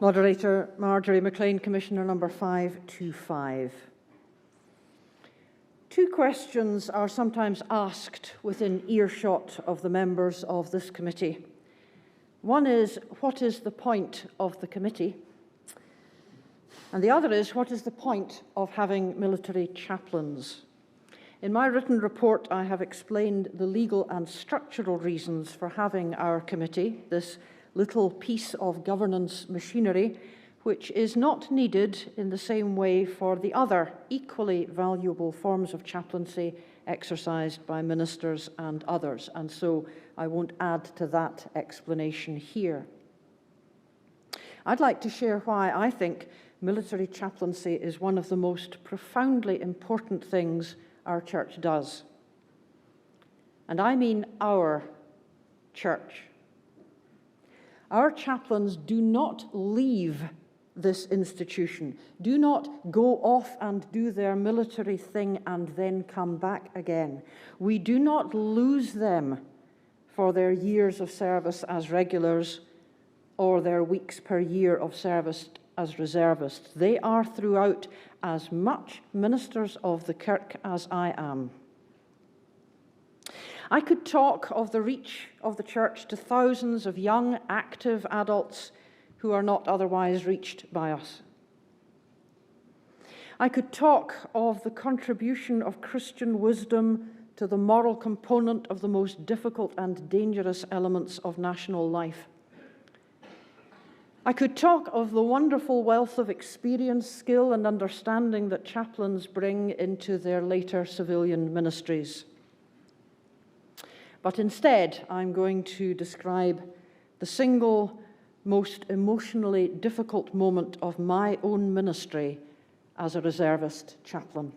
Moderator Marjory, MacLean, Commissioner number 525. Two questions are sometimes asked within earshot of the members of this committee. One is, what is the point of the committee? And the other is, what is the point of having military chaplains? In my written report, I have explained the legal and structural reasons for having our committee, this little piece of governance machinery, which is not needed in the same way for the other equally valuable forms of chaplaincy exercised by ministers and others, and so I won't add to that explanation here. I'd like to share why I think military chaplaincy is one of the most profoundly important things our church does. And I mean our church. Our chaplains do not leave this institution, do not go off and do their military thing and then come back again. We do not lose them for their years of service as regulars or their weeks per year of service as reservists. They are throughout as much ministers of the Kirk as I am. I could talk of the reach of the church to thousands of young, active adults who are not otherwise reached by us. I could talk of the contribution of Christian wisdom to the moral component of the most difficult and dangerous elements of national life. I could talk of the wonderful wealth of experience, skill, and understanding that chaplains bring into their later civilian ministries. But instead, I'm going to describe the single most emotionally difficult moment of my own ministry as a reservist chaplain.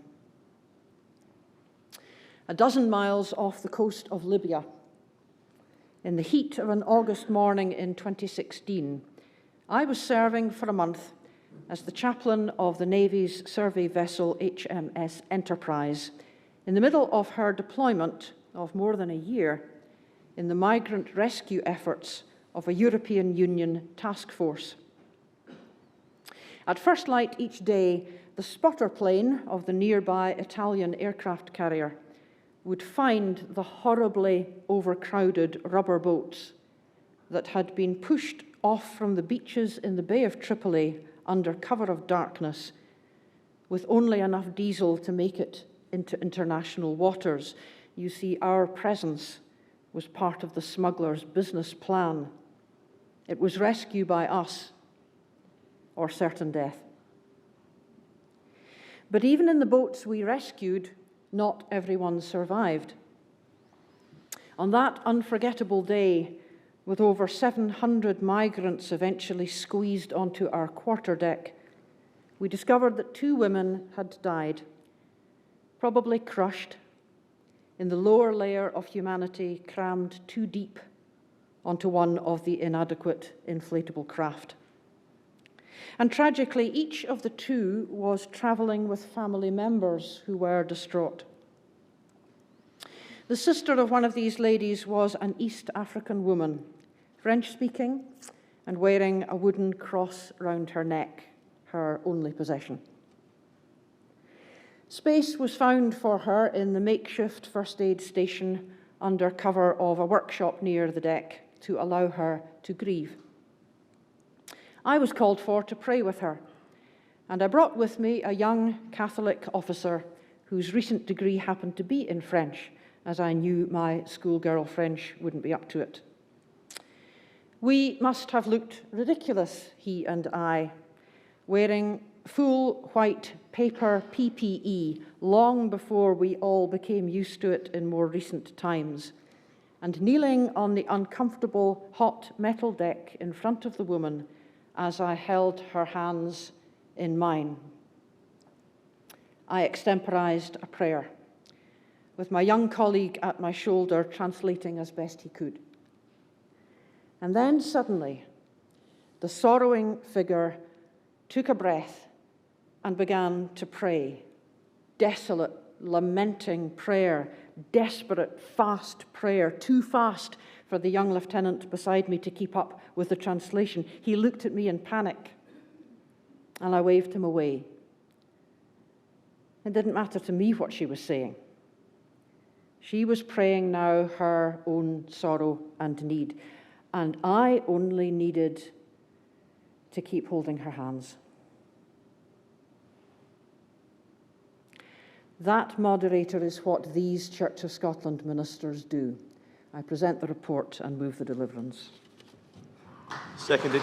A dozen miles off the coast of Libya, in the heat of an August morning in 2016, I was serving for a month as the chaplain of the Navy's survey vessel HMS Enterprise in the middle of her deployment of more than a year in the migrant rescue efforts of a European Union task force. At first light each day, the spotter plane of the nearby Italian aircraft carrier would find the horribly overcrowded rubber boats that had been pushed off from the beaches in the Bay of Tripoli under cover of darkness, with only enough diesel to make it into international waters. You see, our presence was part of the smugglers' business plan. It was rescue by us or certain death. But even in the boats we rescued, not everyone survived. On that unforgettable day, with over 700 migrants eventually squeezed onto our quarterdeck, we discovered that 2 women had died, probably crushed in the lower layer of humanity crammed too deep onto one of the inadequate inflatable craft. And tragically, each of the 2 was travelling with family members who were distraught. The sister of one of these ladies was an East African woman, French-speaking and wearing a wooden cross round her neck, her only possession. Space was found for her in the makeshift first aid station under cover of a workshop near the deck to allow her to grieve. I was called for to pray with her, and I brought with me a young Catholic officer whose recent degree happened to be in French, as I knew my schoolgirl French wouldn't be up to it. We must have looked ridiculous, he and I, wearing full white paper PPE long before we all became used to it in more recent times, and kneeling on the uncomfortable hot metal deck in front of the woman as I held her hands in mine. I extemporized a prayer, with my young colleague at my shoulder translating as best he could. And then suddenly, the sorrowing figure took a breath and began to pray. Desolate, lamenting prayer, desperate, fast prayer, too fast for the young lieutenant beside me to keep up with the translation. He looked at me in panic, and I waved him away. It didn't matter to me what she was saying. She was praying now her own sorrow and need, and I only needed to keep holding her hands. That, moderator, is what these Church of Scotland ministers do. I present the report and move the deliverance. Seconded.